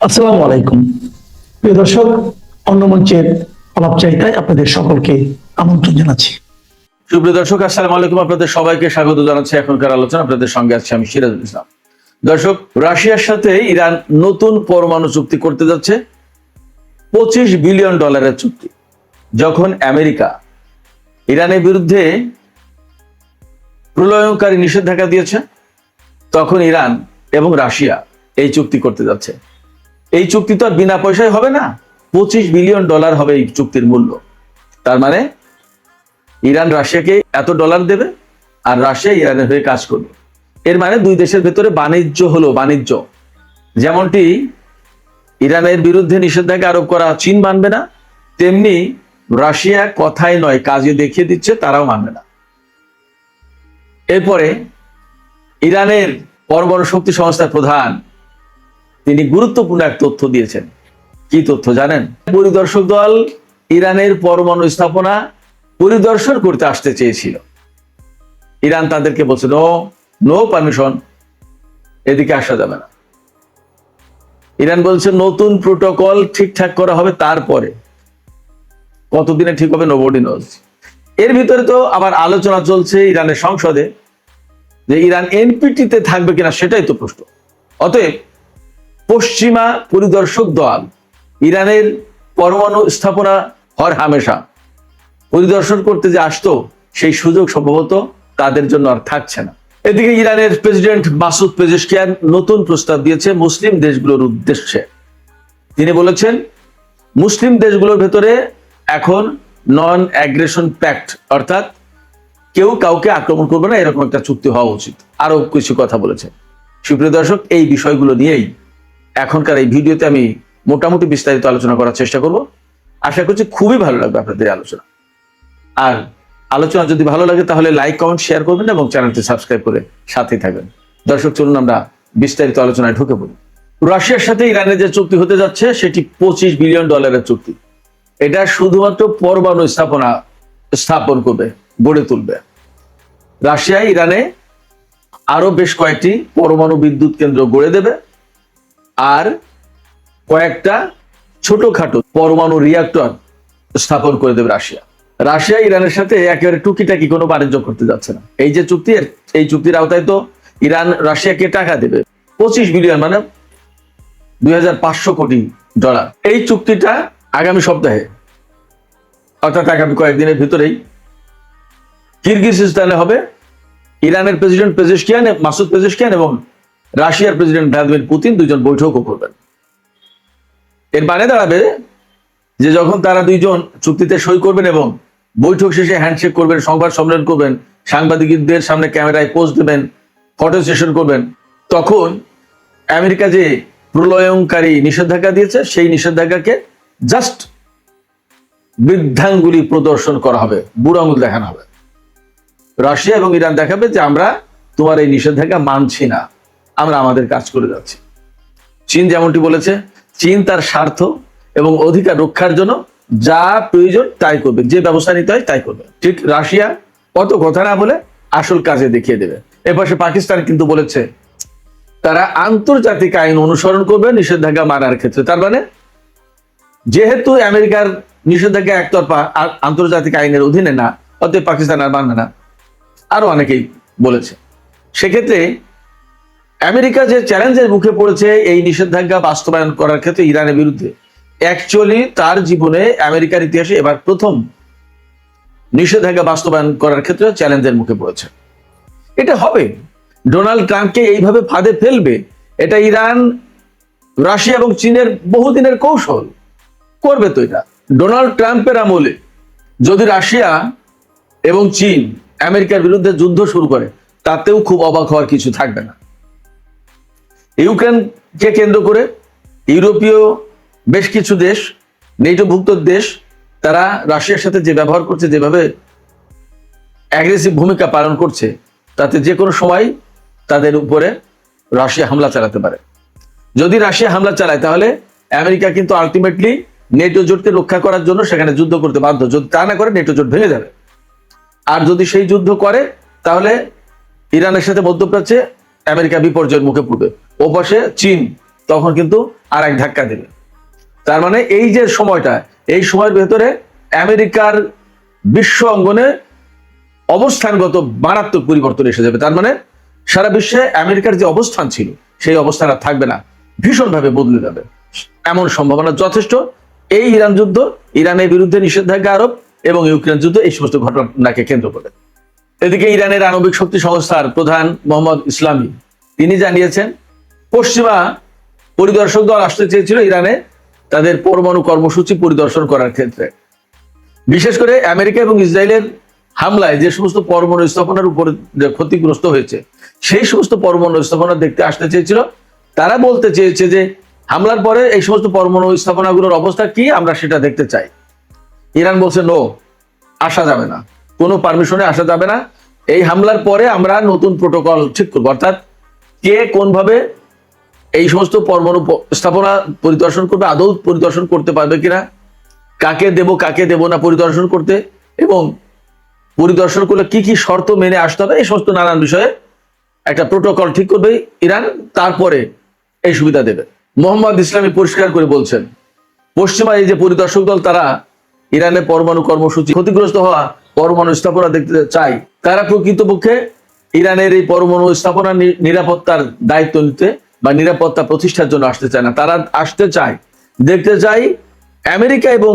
আসসালামু আলাইকুম প্রিয় দর্শক, অন্য মঞ্চের আলাপচারিতায় আপনাদের সকলকে আমন্ত্রণ জানাচ্ছি। সুপ্রিয় দর্শক, আসসালামু আলাইকুম। আপনাদের সবাইকে স্বাগত জানাচ্ছি এখনকার আলোচনা। আপনাদের সঙ্গে আছি আমি সিরাজুল ইসলাম। দর্শক, রাশিয়ার সাথে ইরান নতুন পরমাণু চুক্তি করতে যাচ্ছে, $25 বিলিয়ন চুক্তি। যখন আমেরিকা ইরানের বিরুদ্ধে প্রলয়ঙ্কারী নিষেধাজ্ঞা দিয়েছে, তখন ইরান এবং রাশিয়া এই চুক্তি করতে যাচ্ছে। এই চুক্তি তো আর বিনা পয়সায় হবে না, $25 বিলিয়ন হবে এই চুক্তির মূল্য। তার মানে ইরান রাশিয়াকে এত ডলার দেবে আর রাশিয়া ইরানের হয়ে কাজ করবে। এর মানে দুই দেশের ভেতরে বাণিজ্য হলো, বাণিজ্য। যেমনটি ইরানের বিরুদ্ধে নিষেধাজ্ঞা আরোপ করা চীন মানবে না, তেমনি রাশিয়া কথাই নয় কাজে দেখিয়ে দিচ্ছে তারাও মানবে না। এরপরে ইরানের পরমাণু শক্তি সংস্থার প্রধান তিনি গুরুত্বপূর্ণ এক তথ্য দিয়েছেন। কি তথ্য জানেন? পরিদর্শক দল ইরানের পরমাণু স্থাপনা পরিদর্শন করতে আসতে চেয়েছিল। ইরান তাদেরকে বলছে নো পারমিশন, এদিকে আসা যাবে না। ইরান বলছে নতুন প্রোটোকল ঠিকঠাক করা হবে, তারপরে কতদিনে ঠিক হবে নোবডি নোজ। এর ভিতরে তো আবার আলোচনা চলছে ইরানের সংসদে যে ইরান এনপিটিতে থাকবে কিনা, সেটাই তো প্রশ্ন। অতএব পশ্চিমা পরিদর্শক দল ইরানের পরমাণু স্থাপনা হর হামেশা পরিদর্শন করতে যে আসতো, সেই সুযোগ সম্ভবত তাদের জন্য আর থাকছে না। এদিকে ইরানের প্রেসিডেন্ট মাসুদ পেজেশকিয়ান নতুন প্রস্তাব দিয়েছে মুসলিম দেশগুলোর উদ্দেশ্যে। তিনি বলেছেন মুসলিম দেশগুলোর ভেতরে এখন নন অ্যাগ্রেশন প্যাক্ট, অর্থাৎ কেউ কাউকে আক্রমণ করবে না, এরকম একটা চুক্তি হওয়া উচিত। আরো কিছু কথা বলেছেন। সুপ্রিয় দর্শক, এই বিষয়গুলো নিয়েই এখনকার এই ভিডিওতে আমি মোটামুটি বিস্তারিত আলোচনা করার চেষ্টা করব। আশা করছি খুবই ভালো লাগবে আপনাদের আলোচনা। আর আলোচনা যদি ভালো লাগে তাহলে লাইক, কমেন্ট, শেয়ার করবেন এবং চ্যানেলটি সাবস্ক্রাইব করে সাথেই থাকবেন। দর্শক, চলুন আমরা বিস্তারিত আলোচনায় ঢুকে পড়ি। রাশিয়ার সাথে ইরানের যে চুক্তি হতে যাচ্ছে সেটি $25 বিলিয়ন চুক্তি। এটা শুধুমাত্র পরমাণু স্থাপন করবে, গড়ে তুলবে। রাশিয়া ইরানে আরো বেশ কয়েকটি পরমাণু বিদ্যুৎ কেন্দ্র গড়ে দেবে আর কয়েকটা ছোটখাটো পরমাণু রিয়াক্টর স্থাপন করে দেবে রাশিয়া ইরানের সাথে একেবারে টুকিটাকি কোনো বাণিজ্য করতে যাচ্ছে না। এই যে চুক্তি, এই চুক্তির আওতায় তো ইরান রাশিয়াকে টাকা দেবে $25 বিলিয়ন, মানে $2500 কোটি। এই চুক্তিটা আগামী সপ্তাহে, অর্থাৎ আগামী কয়েকদিনের ভিতরেই কিরগিজস্তানে হবে। ইরানের প্রেসিডেন্ট মাসুদ পেজেশকিয়ান এবং রাশিয়ার প্রেসিডেন্ট ভ্লাদিমির পুতিন দুজন বৈঠকও করবেন। এর মানে দাঁড়াবে যে যখন তারা দুইজন চুক্তিতে সই করবেন এবং বৈঠক শেষে হ্যান্ডশেক করবেন, সংবাদ সম্মেলন করবেন, সাংবাদিকদের সামনে ক্যামেরায় পোজ দেবেন, ফটো সেশন করবেন, তখন আমেরিকা যে প্রলয়ঙ্কারী নিষেধাজ্ঞা দিয়েছে সেই নিষেধাজ্ঞাকে জাস্ট বৃদ্ধাঙ্গুলি প্রদর্শন করা হবে, বুড়ো আঙুল দেখানো হবে। রাশিয়া এবং ইরান দেখাবে যে আমরা তোমার এই নিষেধাজ্ঞা মানছি না, আমরা আমাদের কাজ করে যাচ্ছি। চীন যেমনটি বলেছে, চীন তার স্বার্থ এবং অধিকার রক্ষার জন্য যা প্রয়োজন তাই করবে, যে ব্যবস্থা নিতে হয় তাই করবে। ঠিক রাশিয়া অত কথা না বলে আসল কাজে দেখিয়ে দেবে। এপাশে পাকিস্তান কিন্তু বলেছে তারা আন্তর্জাতিক আইন অনুসরণ করবে নিষেধাজ্ঞা মানার ক্ষেত্রে। তার মানে যেহেতু আমেরিকার নিষেধাজ্ঞা একতরফা, আন্তর্জাতিক আইনের অধীনে না, অতএব পাকিস্তান আর মানবে না। আরো অনেকেই বলেছে। সেক্ষেত্রে আমেরিকা যে চ্যালেঞ্জের মুখে পড়েছে এই নিষেধাজ্ঞা বাস্তবায়ন করার ক্ষেত্রে ইরানের বিরুদ্ধে, অ্যাকচুয়ালি তার জীবনে আমেরিকার ইতিহাসে এবার প্রথম নিষেধাজ্ঞা বাস্তবায়ন করার ক্ষেত্রে চ্যালেঞ্জের মুখে পড়েছে। এটা হবে, ডোনাল্ড ট্রাম্পকে এইভাবে ফাঁদে ফেলবে, এটা ইরান, রাশিয়া এবং চীনের বহুদিনের কৌশল। করবে তো এটা। ডোনাল্ড ট্রাম্পের আমলে যদি রাশিয়া এবং চীন আমেরিকার বিরুদ্ধে যুদ্ধ শুরু করে, তাতেও খুব অবাক হওয়ার কিছু থাকবে না। ইউক্রেনকে কেন্দ্র করে ইউরোপীয় বেশ কিছু দেশ, নেটোভুক্ত দেশ, তারা রাশিয়ার সাথে যে ব্যবহার করছে, যেভাবে অ্যাগ্রেসিভ ভূমিকা পালন করছে, তাতে যে কোনো সময় তাদের উপরে রাশিয়া হামলা চালাতে পারে। যদি রাশিয়া হামলা চালায় তাহলে আমেরিকা কিন্তু আলটিমেটলি নেটো জোটকে রক্ষা করার জন্য সেখানে যুদ্ধ করতে বাধ্য। যদি তা না করে নেটো জোট ভেঙে যাবে। আর যদি সেই যুদ্ধ করে তাহলে ইরানের সাথে মধ্যপ্রাচ্যে আমেরিকা বিপর্যয়ের মুখে পড়বে। ওপাশে চীন তখন কিন্তু আর এক ধাক্কা দেবে। তার মানে এই যে সময়টা, এই সময়ের ভেতরে আমেরিকার বিশ্ব অঙ্গনে অবস্থানগত মারাত্মক পরিবর্তন এসে যাবে। তার মানে সারা বিশ্বে আমেরিকার যে অবস্থান ছিল সেই অবস্থান আর থাকবে না, ভীষণভাবে বদলে যাবে, এমন সম্ভাবনা যথেষ্ট। এই ইরান যুদ্ধ, ইরানের বিরুদ্ধে নিষেধাজ্ঞা আরোপ এবং ইউক্রেন যুদ্ধ, এই সমস্ত ঘটনাকে কেন্দ্র করে। এদিকে ইরানের আণবিক শক্তি সংস্থার প্রধান মোহাম্মদ ইসলামী তিনি জানিয়েছেন, পশ্চিমা পরিদর্শক দল আসতে চেয়েছিল ইরানে তাদের পরমাণু কর্মসূচি পরিদর্শন করার ক্ষেত্রে। বিশেষ করে আমেরিকা এবং ইসরায়েলের হামলায় যে সমস্ত পরমাণু স্থাপনার উপর ক্ষতিগ্রস্ত হয়েছে, সেই সমস্ত পরমাণু স্থাপনা দেখতে আসতে চেয়েছিল। তারা বলতে চেয়েছে যে হামলার পরে এই সমস্ত পরমাণু স্থাপনাগুলোর অবস্থা কি, আমরা সেটা দেখতে চাই। ইরান বলছে নো, আসা যাবে না, কোনো পারমিশনে আসা যাবে না। এই হামলার পরে আমরা নতুন প্রোটোকল ঠিক করবো, অর্থাৎ কে কোনভাবে এই সমস্ত পরমাণু স্থাপনা পরিদর্শন করবে, আদৌ পরিদর্শন করতে পারবে কিনা, কাকে দেব না পরিদর্শন করতে, এবং পরিদর্শন করলে কি কি শর্ত মেনে আসতে হবে, এই সমস্ত নানান বিষয়ে একটা প্রোটোকল ঠিক করবে ইরান, তারপরে এই সুবিধা দেবে। মোহাম্মদ ইসলামী পরিষ্কার করে বলছেন, পশ্চিমা এই যে পরিদর্শক দল, তারা ইরানের পরমাণু কর্মসূচি, ক্ষতিগ্রস্ত হওয়া পরমাণু স্থাপনা দেখতে চায়। তারা প্রকৃতপক্ষে ইরানের এই পরমাণু স্থাপনা নিরাপত্তার দায়িত্ব নিতে বা নিরাপত্তা প্রতিষ্ঠার জন্য আসতে চায় না। তারা আসতে চায়, দেখতে চায় আমেরিকা এবং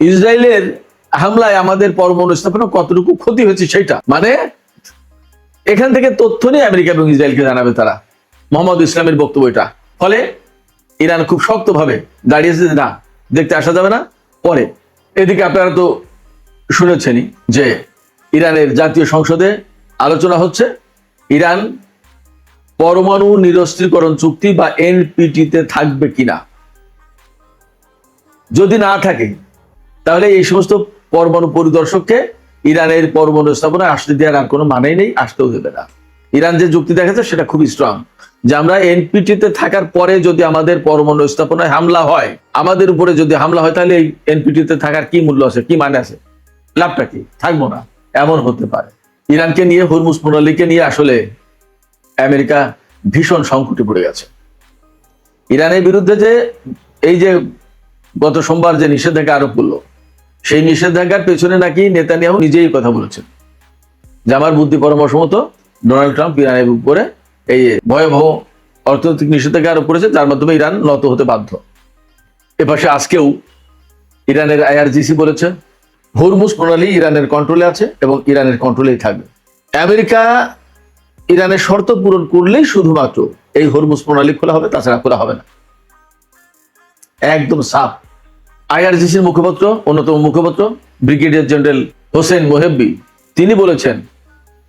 ইসরায়েলের হামলায় আমাদের পরমাণু স্থাপনা কতটুকু ক্ষতি হয়েছে সেটা, মানে এখান থেকে তথ্য নিয়ে আমেরিকা এবং ইসরায়েলকে জানাবে তারা। মোহাম্মদ ইসলামের বক্তব্য এটা। ফলে ইরান খুব শক্তভাবে দাঁড়িয়েছে যে না, দেখতে আসা যাবে না পরে। এদিকে আপনারা তো শুনেছেনই যে ইরানের জাতীয় সংসদে আলোচনা হচ্ছে, ইরান পরমাণু নিরস্ত্রীকরণ চুক্তি বা এনপিটিতে থাকবে কিনা। যদি না থাকে তাহলে এই সমস্ত পরমাণু পরিদর্শককে ইরানের পরমাণু স্থাপনায় আসতে দেওয়ার আর কোনো মানেই নেই, আসতেও দেবে না। ইরান যে যুক্তি দেখাচ্ছে সেটা খুবই স্ট্রং, যে আমরা এনপিটিতে থাকার পরে যদি আমাদের পরমাণু স্থাপনায় হামলা হয়, আমাদের উপরে যদি হামলা হয়, তাহলে এই এনপিটিতে থাকার কি মূল্য আছে, কি মানে আছে, লাভটা কি, থাকবো না, এমন হতে পারে। ইরানকে নিয়ে, হরমুজ প্রণালীকে নিয়ে আসলে আমেরিকা ভীষণ সংকটে পড়ে গেছে। ইরানের বিরুদ্ধে যে এই যে গত সোমবার যে নিষেধাজ্ঞা আরোপ করলো, সেই নিষেধাজ্ঞার পেছনে নাকি নেতানিয়াহু নিজেই কথা বলেছেন যে আমার বুদ্ধি পরামর্শ মতো ডোনাল্ড ট্রাম্প ইরানের উপরে এই ভয়াবহ অর্থনৈতিক নিষেধাজ্ঞা আরোপ করেছে, যার মাধ্যমে ইরান নত হতে বাধ্য। এপাশে আজকেও ইরানের আইআরজিসি বলেছে হরমুজ প্রণালী ইরানের কন্ট্রোলে আছে এবং ইরানের কন্ট্রোলেই থাকবে। আমেরিকা ইরানের শর্ত পূরণ করলেই শুধুমাত্র এই হরমুজ প্রণালী খোলা হবে, তাছাড়া খোলা হবে না, একদম সাফ। আইআরজিসির মুখপাত্র, অন্যতম মুখপাত্র ব্রিগেডিয়ার জেনারেল হোসেন মোহেব্বি, তিনি বলেছেন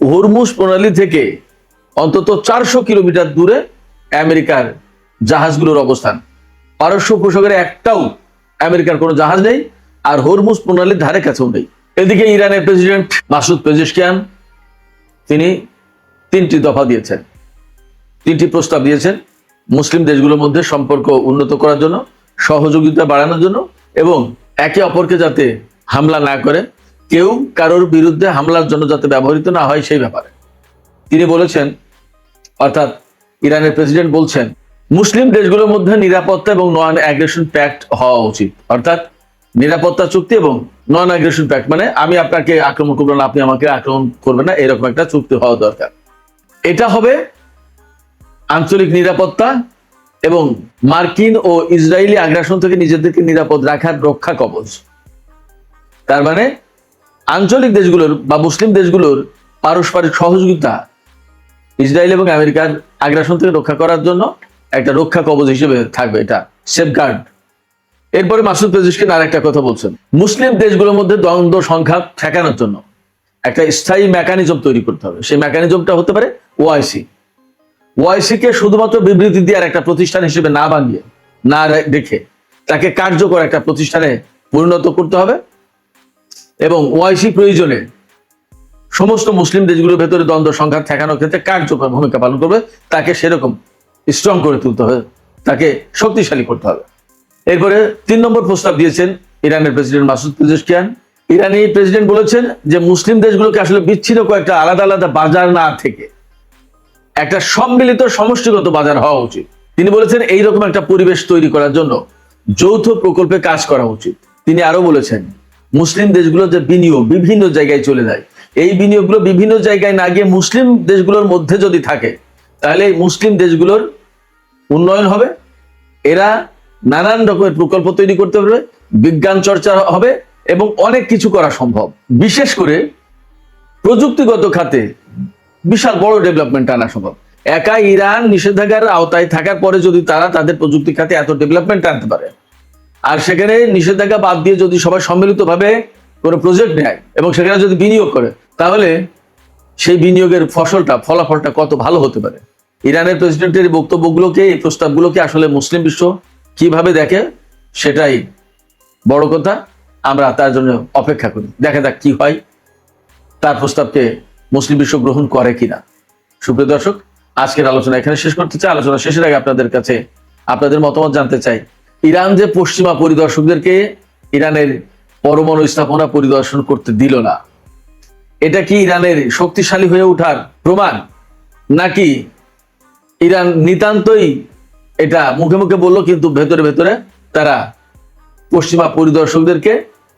হরমুজ প্রণালী থেকে অন্তত 400 কিলোমিটার দূরে আমেরিকার জাহাজগুলোর অবস্থান। পারস্য উপসাগরে একটাও আমেরিকার কোনো জাহাজ নেই, আর হরমুজ প্রণালীর ধারে কাছেও নেই। এদিকে ইরানের প্রেসিডেন্ট মাসুদ পেজেশকিয়ান তিনি 3টি দফা দিয়েছেন, 3টি প্রস্তাব দিয়েছেন মুসলিম দেশগুলোর মধ্যে সম্পর্ক উন্নত করার জন্য, সহযোগিতা বাড়ানোর জন্য, এবং একে অপরকে যাতে হামলা না করে, কেউ কারোর বিরুদ্ধে হামলার জন্য যাতে ব্যবহৃত না হয় সেই ব্যাপারে তিনি বলেছেন। অর্থাৎ ইরানের প্রেসিডেন্ট বলছেন মুসলিম দেশগুলোর মধ্যে নিরাপত্তা এবং নন অ্যাগ্রেশন প্যাক্ট হওয়া উচিত। অর্থাৎ নিরাপত্তা চুক্তি এবং নন অ্যাগ্রেশন প্যাক্ট, মানে আমি আপনাকে আক্রমণ করবো না, আপনি আমাকে আক্রমণ করবেন না, এরকম একটা চুক্তি হওয়া দরকার। এটা হবে আঞ্চলিক নিরাপত্তা এবং মার্কিন ও ইসরায়েলি আগ্রাসন থেকে নিজেদেরকে নিরাপদ রাখার রক্ষা কবচ। তার মানে আঞ্চলিক দেশগুলোর বা মুসলিম দেশগুলোর পারস্পরিক সহযোগিতা ইসরায়েল এবং আমেরিকার আগ্রাসন থেকে রক্ষা করার জন্য একটা রক্ষা কবচ হিসেবে থাকবে, এটা সেফগার্ড। এরপরে মাসুদ পেজেশকিয়ান আর একটা কথা বলছেন, মুসলিম দেশগুলোর মধ্যে দ্বন্দ্ব সংখ্যা ঠেকানোর জন্য একটা স্থায়ী মেকানিজম তৈরি করতে হবে। সেই মেকানিজমটা হতে পারে ওআইসি। ওআইসি কে শুধুমাত্র বিবৃতি দেওয়ার একটা প্রতিষ্ঠান হিসেবে না বানিয়ে, না দেখে, তাকে কার্যকর একটা প্রতিষ্ঠানে পরিণত করতে হবে। এবং ওআইসি প্রয়োজনে সমস্ত মুসলিম দেশগুলোর ভেতরে দ্বন্দ্ব সংঘাত ঠেকানোর ক্ষেত্রে কার্যকর ভূমিকা পালন করবে, তাকে সেরকম স্ট্রং করে তুলতে হবে, তাকে শক্তিশালী করতে হবে। এরপরে 3 নম্বর প্রস্তাব দিয়েছেন ইরানের প্রেসিডেন্ট মাসুদ পেজেশকিয়ান। ইরানি প্রেসিডেন্ট বলেছেন যে মুসলিম দেশগুলোকে আসলে বিচ্ছিন্ন কয়েকটা আলাদা আলাদা বাজার না থেকে একটা সম্মিলিত সমষ্টিগত বাজার হওয়া উচিত। তিনি বলেছেন এইরকম একটা পরিবেশ তৈরি করার জন্য যৌথ প্রকল্পে কাজ করা উচিত। তিনি আরো বলেছেন মুসলিম দেশগুলো যে বিনিয়োগ বিভিন্ন জায়গায় চলে যায়, এই বিনিয়োগগুলো বিভিন্ন জায়গায় না গিয়ে মুসলিম দেশগুলোর মধ্যে যদি থাকে তাহলে এই মুসলিম দেশগুলোর উন্নয়ন হবে, এরা নানান রকমের প্রকল্প তৈরি করতে পারবে, বিজ্ঞান চর্চা হবে এবং অনেক কিছু করা সম্ভব। বিশেষ করে প্রযুক্তিগত খাতে বিশাল বড় ডেভেলপমেন্ট আনা সম্ভব। একা ইরান নিষেধাজ্ঞার আওতায় থাকার পরে যদি তারা তাদের প্রযুক্তি খাতে এত ডেভেলপমেন্ট আনতে পারে, আর সেখানে নিষেধাজ্ঞা বাদ দিয়ে যদি সবাই সম্মিলিতভাবে কোনো প্রজেক্ট নেয় এবং সেখানে যদি বিনিয়োগ করে, তাহলে সেই বিনিয়োগের ফলাফলটা কত ভালো হতে পারে। ইরানের প্রেসিডেন্টের এই বক্তব্যগুলোকে, এই প্রস্তাবগুলোকে আসলে মুসলিম বিশ্ব কিভাবে দেখে সেটাই বড় কথা। আমরা তার জন্য অপেক্ষা করি, দেখা যাক কি হয়, তার প্রস্তাবকে মুসলিম বিশ্ব গ্রহণ করে কিনা। সুপ্রিয় দর্শক, আজকের আলোচনা এখানে শেষ করতে চাই। আলোচনা শেষের আগে আপনাদের কাছে আপনাদের মতামত জানতে চাই। ইরান যে পশ্চিমা পরিদর্শকদেরকে ইরানের পরমাণু স্থাপনা পরিদর্শন করতে দিল না, এটা কি ইরানের শক্তিশালী হয়ে ওঠার প্রমাণ, নাকি ইরান নিতান্তই এটা মুখে মুখে বললো কিন্তু ভেতরে ভেতরে তারা পশ্চিমা পরিদর্শকদেরকে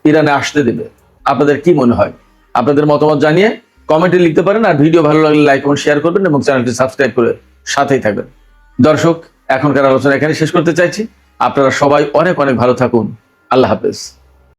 ইরানে আসতে দেবে? আপনাদের কি মনে হয়? আপনাদের মতামত জানিয়ে কমেন্টে লিখতে পারেন। আর ভিডিও ভালো লাগলে লাইক এবং শেয়ার করবেন এবং চ্যানেলটি সাবস্ক্রাইব করে সাথেই থাকবেন। দর্শক, এখনকার আলোচনা এখানে শেষ করতে চাইছি। আপনারা সবাই অনেক অনেক ভালো থাকুন। আল্লাহ হাফেজ।